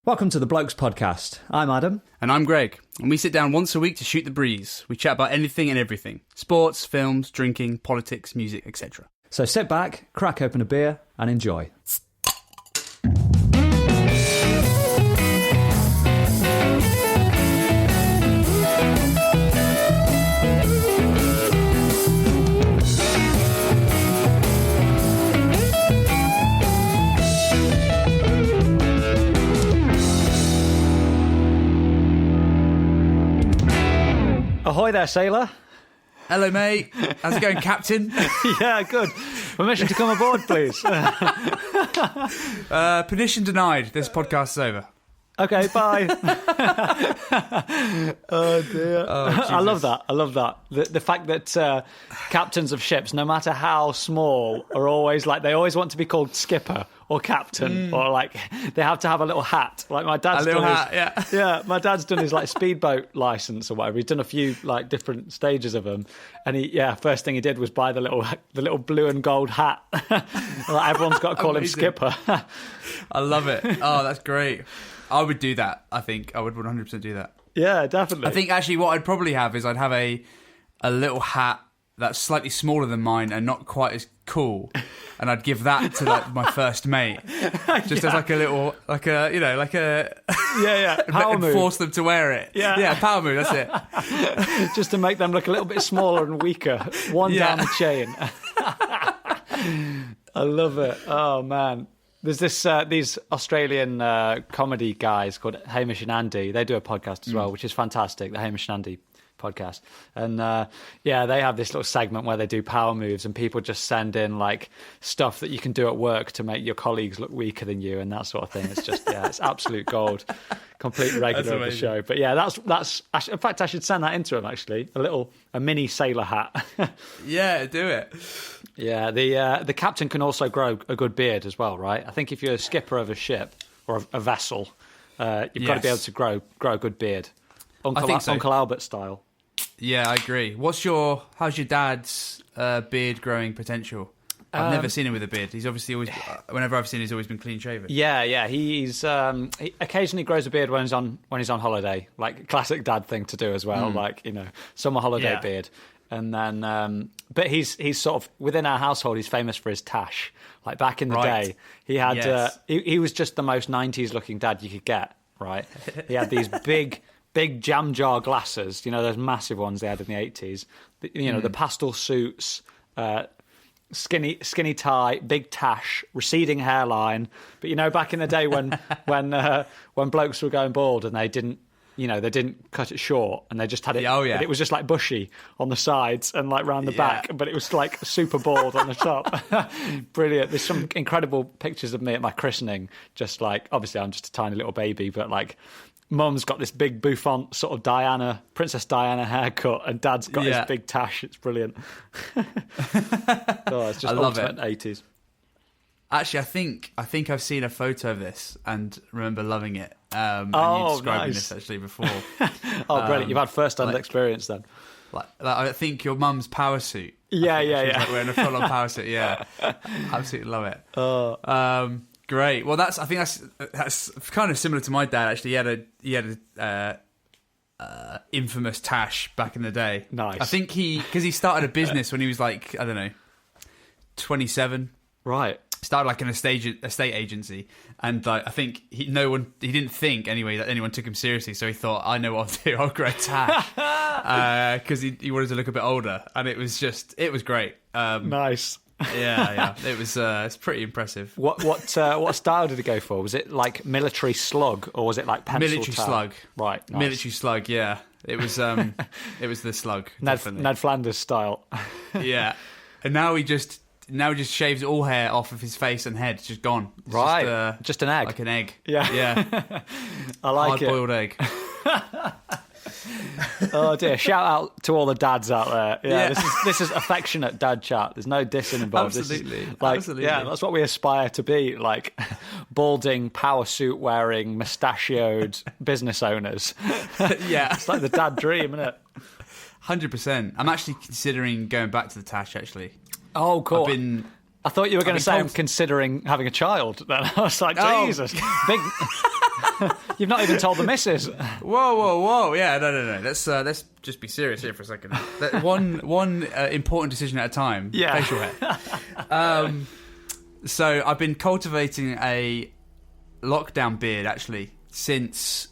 Welcome to the Blokes podcast. I'm Adam. And I'm Greg. And we sit down once a week to shoot the breeze. We chat about anything and everything. Sports, films, drinking, politics, music, etc. So sit back, crack open a beer and enjoy. Ahoy there, sailor. Hello, mate. How's it going, Captain? Yeah, good. Permission to come aboard, please. Permission denied. This podcast is over. Okay, bye. Oh, dear. I love that. The fact that captains of ships, no matter how small, are always like, they always want to be called skipper or captain, or like they have to have a little hat. Like my dad's my dad's done his like speedboat license or whatever. He's done a few like different stages of them, and first thing he did was buy the little blue and gold hat. Like everyone's got to call him skipper. I love it. Oh, that's great. I would do that. I think I would 100% do that. Yeah, definitely. I think actually what I'd probably have is I'd have a little hat that's slightly smaller than mine and not quite as cool, and I'd give that to like my first mate, just as like a little, like a power move. Force them to wear it. Yeah, power move. That's it. Just to make them look a little bit smaller and weaker. One down the chain. I love it. Oh man. There's these Australian comedy guys called Hamish and Andy. They do a podcast as well, which is fantastic, the Hamish and Andy podcast. And they have this little segment where they do power moves, and people just send in like stuff that you can do at work to make your colleagues look weaker than you and that sort of thing. It's just, it's absolute gold. Complete regular of the show. But yeah, that's in fact, I should send that into him actually. A mini sailor hat. Yeah, do it. Yeah, the captain can also grow a good beard as well, right? I think if you're a skipper of a ship or a vessel, you've got to be able to grow a good beard. Uncle Albert style. Yeah, I agree. How's your dad's beard growing potential? I've never seen him with a beard. He's obviously always, whenever I've seen him, he's always been clean shaven. Yeah. He occasionally grows a beard when he's on holiday, like classic dad thing to do as well, like summer holiday beard. And then, but he's sort of within our household. He's famous for his tash. Like back in the day, he had he was just the most 90s looking dad you could get. Right, he had these big jam jar glasses. Those massive ones they had in the 80s. The pastel suits. Skinny tie, big tash, receding hairline. But back in the day when blokes were going bald and they didn't cut it short and they just had it. Oh yeah. It was just like bushy on the sides and like round the back, but it was like super bald on the top. Brilliant. There's some incredible pictures of me at my christening. Just like, obviously I'm just a tiny little baby, but like Mum's got this big bouffant sort of Princess Diana haircut, and Dad's got his big tash. It's brilliant. It's just I love ultimate it. 80s. Actually, I think I've seen a photo of this and remember loving it. And you describing this actually before. Brilliant! You've had first-hand experience then. Like I think your mum's power suit. Yeah. Like wearing a full-on power suit. Yeah, absolutely love it. Great. Well, I think that's kind of similar to my dad. Actually, he had a infamous tash back in the day. Nice. I think because he started a business when he was like, I don't know, 27. Right. Started like an estate agency, and like I think he didn't think anyway that anyone took him seriously. So he thought, I know what I'll do. I'll grow a tash because he wanted to look a bit older, and it was great. Nice. Yeah. It was it's pretty impressive. What style did he go for? Was it like military slug or was it like pencil military tag? Slug? Right, nice. Military slug. Yeah, it was the slug. Ned Flanders style. Yeah, and now he just shaves all hair off of his face and head. It's just gone. It's right, just an egg, like an egg. Yeah. I like it. Hard-boiled egg. Oh dear! Shout out to all the dads out there. Yeah. This is affectionate dad chat. There's no dissing involved. Absolutely. Absolutely. Yeah, that's what we aspire to be. Like balding, power suit wearing, mustachioed business owners. Yeah, it's like the dad dream, isn't it? 100%. I'm actually considering going back to the tash. Actually. Oh, cool. I thought you were going to say I'm considering having a child. Then I was like, Jesus, big. You've not even told the missus. Whoa! Yeah, no. Let's just be serious here for a second. One important decision at a time. Yeah. Facial hair. So I've been cultivating a lockdown beard actually since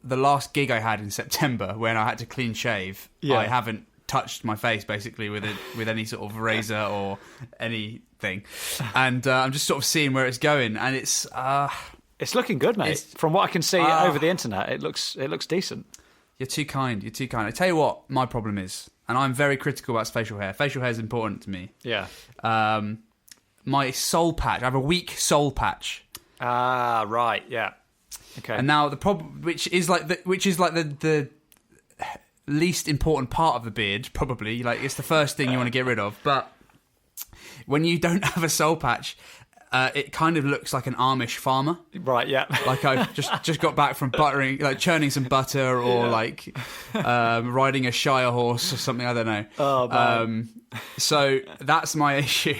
the last gig I had in September when I had to clean shave. Yeah. I haven't touched my face basically with any sort of razor or anything, and I'm just sort of seeing where it's going, and it's looking good, mate. From what I can see over the internet, it looks decent. You're too kind. I tell you what, my problem is, and I'm very critical about facial hair. Facial hair is important to me. Yeah. My soul patch. I have a weak soul patch. Ah, right. Yeah. Okay. And now the problem, which is like the least important part of the beard, probably. Like it's the first thing you want to get rid of. But when you don't have a soul patch, it kind of looks like an Amish farmer. Right. Yeah. Like I've just got back from churning some butter, or riding a Shire horse or something. I don't know. Oh man. So that's my issue.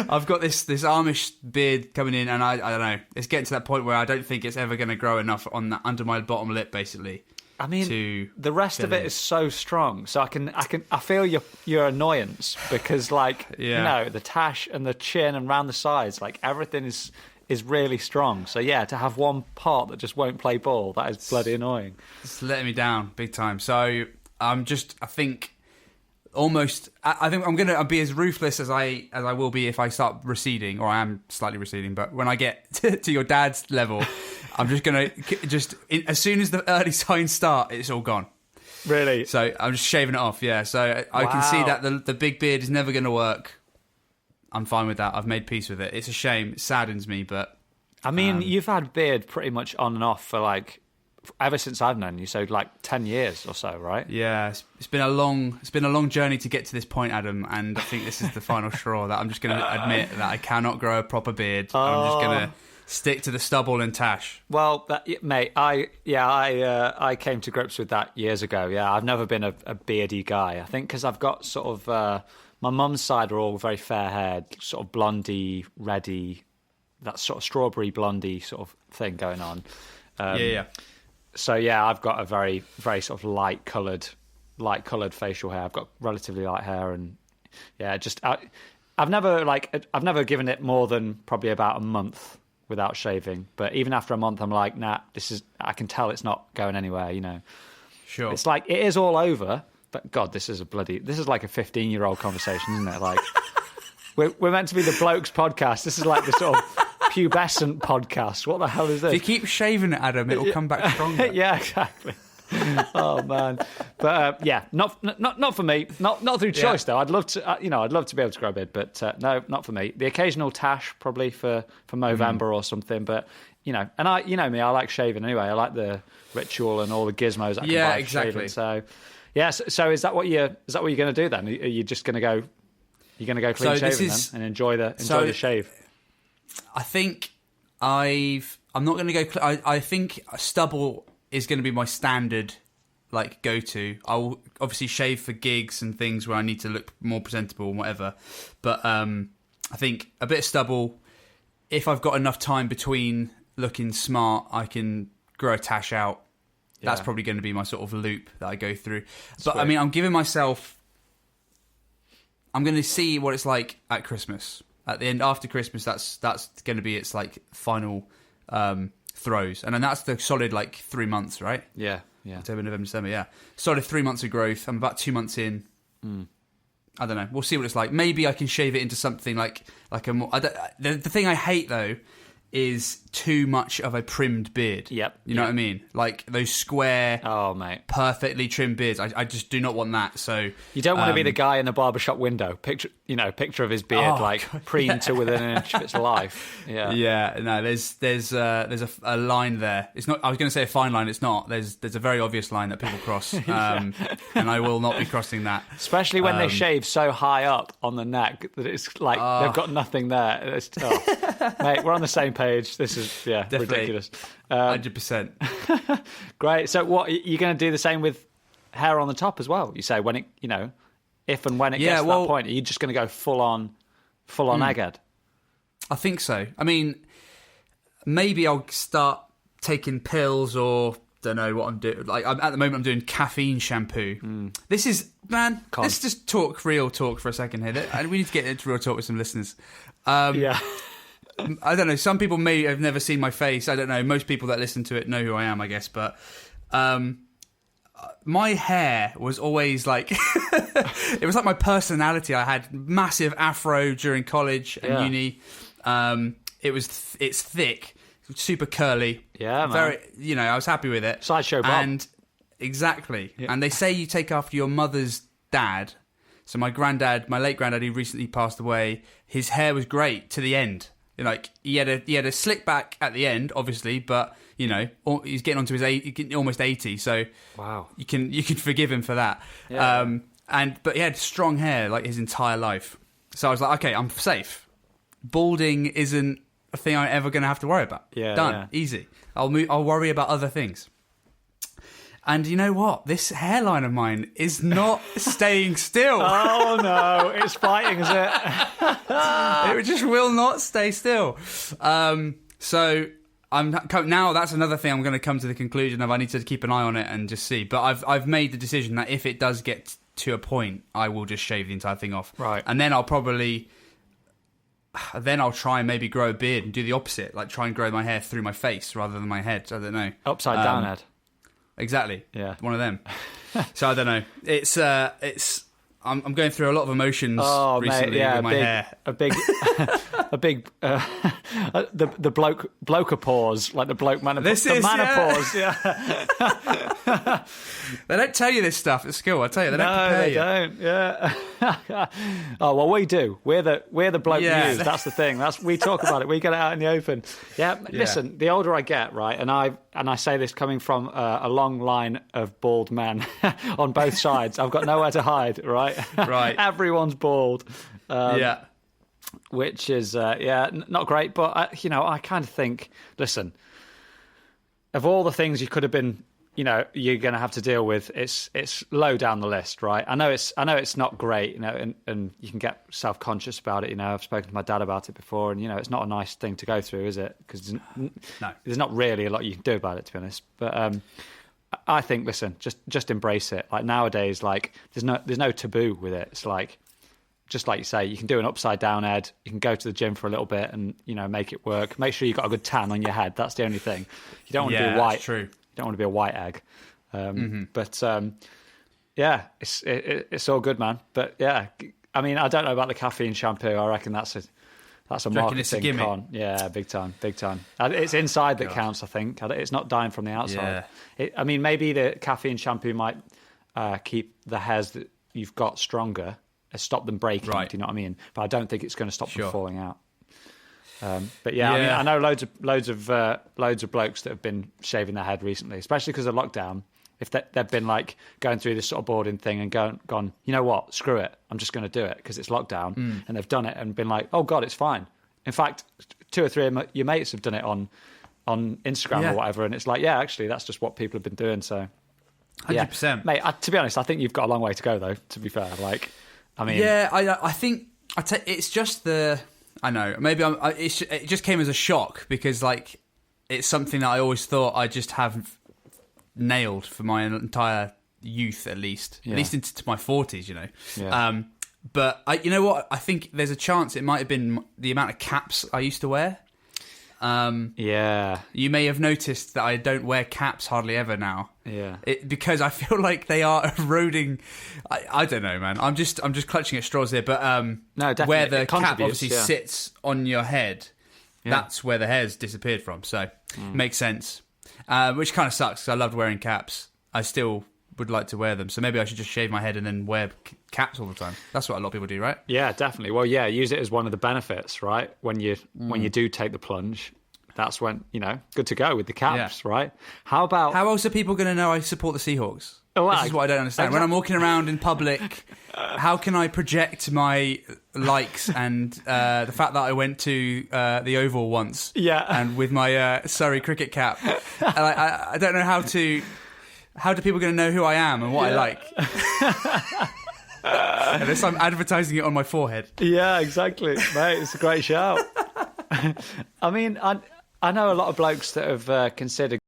I've got this Amish beard coming in, and I don't know. It's getting to that point where I don't think it's ever going to grow enough under my bottom lip, basically. I mean, the rest of it is so strong, so I feel your annoyance because, the tash and the chin and round the sides, like everything is really strong. So yeah, to have one part that just won't play ball, that is bloody annoying. It's letting me down big time. So I think I'm gonna be as ruthless as I will be if I start receding, or I am slightly receding. But when I get to your dad's level, I'm just gonna as soon as the early signs start, it's all gone. Really? So I'm just shaving it off. Yeah. So I can see that the big beard is never gonna work. I'm fine with that. I've made peace with it. It's a shame. It saddens me, but I mean, you've had beard pretty much on and off for ever since I've known you, so 10 years or so, right? Yeah, it's been a long journey to get to this point, Adam, and I think this is the final straw that I'm just going to admit that I cannot grow a proper beard. I'm just going to stick to the stubble and tash. Well, mate, I came to grips with that years ago. Yeah, I've never been a beardy guy. I think because I've got sort of my mum's side are all very fair-haired, sort of blondie, reddy, that sort of strawberry blondie sort of thing going on. Yeah. So yeah, I've got a very, very sort of light coloured facial hair. I've got relatively light hair, and yeah, I've never given it more than probably about a month without shaving. But even after a month, I'm like, nah, I can tell it's not going anywhere. You know, sure. It's like it is all over. But God, this is like a 15-year-old conversation, isn't it? Like we're meant to be the Blokes podcast. This is like the sort of pubescent podcast. What the hell is this? If you keep shaving it, Adam, it will come back stronger. Yeah, exactly. Oh man, but not for me. Not through choice though. I'd love to, I'd love to be able to grow a beard, but no, not for me. The occasional tash probably for Movember or something, but and I, me, I like shaving anyway. I like the ritual and all the gizmos. I can buy for shaving. So yeah, so is that what you're going to do then? Are you just going to go? You're going to go clean shaven then and enjoy the shave? I think I'm not going to go. I think stubble is going to be my standard, go-to. I'll obviously shave for gigs and things where I need to look more presentable and whatever. But I think a bit of stubble. If I've got enough time between looking smart, I can grow a tash out. Yeah. That's probably going to be my sort of loop that I go through. But I mean, I'm giving myself. I'm going to see what it's like at Christmas. At the end, after Christmas, that's going to be its final throws, and then that's the solid 3 months, right? Yeah. October, November, December. Yeah, solid 3 months of growth. I'm about 2 months in. I don't know. We'll see what it's like. Maybe I can shave it into something like a more. The thing I hate though is too much of a primmed beard. Yep. You know what I mean? Like those square, perfectly trimmed beards. I just do not want that. So you don't want to be the guy in the barbershop window. Picture of his beard preened to within an inch of its life. Yeah. Yeah. No, there's a line there. It's not. I was going to say a fine line. It's not. There's a very obvious line that people cross, and I will not be crossing that. Especially when they shave so high up on the neck that it's like they've got nothing there. It's, mate, we're on the same page. This is ridiculous. 100%. Great. So what, you're going to do the same with hair on the top as well? You say when it, if and when it gets to that point, are you just going to go full on full on egghead? I think so. I mean, maybe I'll start taking pills or don't know what I'm doing. Like at the moment, I'm doing caffeine shampoo. This is let's just talk real talk for a second here. And we need to get into real talk with some listeners. Yeah. I don't know. Some people may have never seen my face. I don't know. Most people that listen to it know who I am, I guess. But my hair was always like it was like my personality. I had massive afro during college and uni. It's thick, super curly. Yeah, man. Very, I was happy with it. Sideshow Bob. And exactly. Yeah. And they say you take after your mother's dad. So my late granddad, who recently passed away, his hair was great to the end. Like he had a slick back at the end, obviously, but he's getting onto his almost 80, so wow, you can forgive him for that. Yeah. But he had strong hair like his entire life, so I was like, okay, I'm safe. Balding isn't a thing I'm ever going to have to worry about. Yeah, done, easy. I'll worry about other things. And you know what? This hairline of mine is not staying still. Oh, no. It's fighting, is it? It just will not stay still. So now that's another thing I'm going to come to the conclusion of. I need to keep an eye on it and just see. But I've made the decision that if it does get to a point, I will just shave the entire thing off. Right. And then I'll try and maybe grow a beard and do the opposite. Like try and grow my hair through my face rather than my head. I don't know. Upside down head. Exactly. Yeah. One of them. So I don't know. It's I'm going through a lot of emotions recently with my hair. The bloke-a-pause, like the bloke manopause. Yeah. They don't tell you this stuff at school, I tell you. They don't prepare you. Don't. Yeah. Oh, well, we do. We're the bloke news. That's the thing. We talk about it. We get it out in the open. Yeah. Listen, the older I get, right, and I say this coming from a long line of bald men on both sides. I've got nowhere to hide, right? Right. Everyone's bald. Which is, not great. But, I kind of think, listen, of all the things you could have been, you're going to have to deal with, it's low down the list, right? I know it's not great, and you can get self-conscious about it. I've spoken to my dad about it before, and it's not a nice thing to go through, is it? Because there's not really a lot you can do about it, to be honest. But I think, listen, just embrace it. Like nowadays, like there's no taboo with it. It's like, just like you say, you can do an upside down head. You can go to the gym for a little bit and make it work. Make sure you've got a good tan on your head. That's the only thing. You don't want to be white. That's true. You don't want to be a white egg. But it's all good, man. But yeah, I mean, I don't know about the caffeine shampoo. I reckon that's a marketing con. Yeah, big time. It's inside that counts, I think. It's not dying from the outside. Yeah. Maybe the caffeine shampoo might keep the hairs that you've got stronger, stop them breaking. Right. Do you know what I mean? But I don't think it's going to stop them falling out. But yeah, I mean, I know loads of blokes that have been shaving their head recently, especially because of lockdown. If they've been like going through this sort of boarding thing and gone, you know what, screw it, I'm just going to do it because it's lockdown, and they've done it and been like, oh God, it's fine. In fact, 2 or 3 of your mates have done it on Instagram or whatever, and it's like, yeah, actually, that's just what people have been doing. So, 100%, mate. To be honest, I think you've got a long way to go, though. To be fair, I think it's just the. I know. Maybe it just came as a shock because, like, it's something that I always thought I just have nailed for my entire youth, at least into my 40s, Yeah. But you know what? I think there's a chance it might have been the amount of caps I used to wear. You may have noticed that I don't wear caps hardly ever now. Yeah. Because I feel like they are eroding. I don't know, man. I'm just clutching at straws here. But no, definitely. Where the cap obviously sits on your head, that's where the hair's disappeared from. So makes sense. Which kind of sucks because I loved wearing caps. I still would like to wear them. So maybe I should just shave my head and then wear caps all the time. That's what a lot of people do, right? Yeah, definitely. Well, yeah, use it as one of the benefits, right? When you do take the plunge, that's when, good to go with the caps, right? How else are people going to know I support the Seahawks? This is what I don't understand. When I'm walking around in public, how can I project my likes and the fact that I went to the Oval once and with my Surrey cricket cap? And I don't know how do people going to know who I am and what I like? Unless I'm advertising it on my forehead. Yeah, exactly, mate. It's a great shout. I mean, I know a lot of blokes that have considered